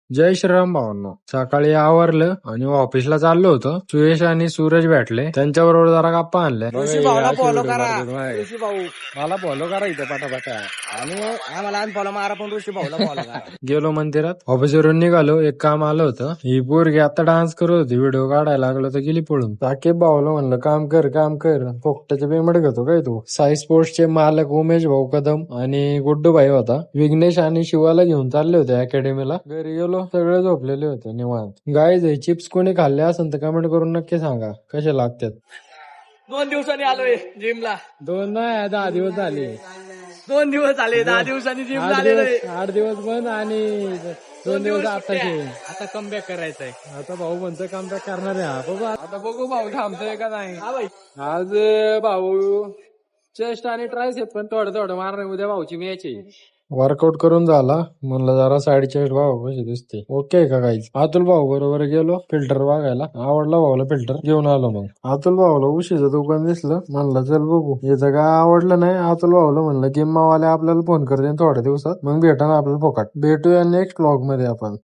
जय श्रीराम भावांनो. सकाळी आवरलं आणि ऑफिसला चाललो होतो. सुयश आणि सूरज भेटले, त्यांच्याबरोबर जरा गप्पा आणल्या. ऋषी भाऊला फॉलो करा. मला ऋषी भाऊ फॉलो करा इथं पटापटा. आणि आम्हाला फॉलो मारा, पण ऋषी भाऊला फॉलो करा. गेलो मंदिरात, ऑफिसवरून निघालो. एक काम आलं होतं. ही पोरगी आता डान्स करत होती, व्हिडिओ काढायला लागलो तर गेली पळून. साकेब भाऊला म्हणलं काम कर पोकटाचे पेमेंट घेतो काय तू. साई स्पोर्ट्सचे मालक उमेश भाऊ कदम आणि गुड्डू भाई होता. विघ्नेश आणि शिवाला घेऊन चालले होते अकॅडमीला. घरी गेलो, सगळे झोपलेले होते निवांत. गाईज चिप्स कोणी खाल्ले असेल तर कमेंट करून नक्की सांगा कसे लागतात. 2 दिवसांनी आलोय जिमला. 2 नाही 10 दिवस झाले. 2 दिवस झाले, 10 दिवसांनी जिमला आलेलो आहे. 8 दिवस बंद आणि 2 दिवस आताचे. आता कमबॅक करायचंय. आता भाऊ म्हणतो कमबॅक करणार आहे. हा बघू, आता बघू भाऊ थांबतोय का नाही. हा भाई, आज भाऊ चेस्ट आणि ट्रायसेप पण थोडं मारणार. उद्या भाऊची मॅच आहे. वर्कआउट करून झाला, म्हणलं जरा साईड चेस्ट भाऊ कशी दिसते. ओके का काहीच. अतुल भाऊ बरोबर गेलो फिल्टर बघायला. आवडला भाऊला फिल्टर, घेऊन आलो. मग अतुल भाऊला उशीचं दुकान दिसलं, म्हणलं चल बघू. याचं काय आवडलं नाही. अतुल भाऊला म्हणलं गेम मावाले आपल्याला फोन करते थोड्या दिवसात, मग भेटा ना आपल्याला फोकाट. भेटूया नेक्स्ट व्लॉग मध्ये आपण.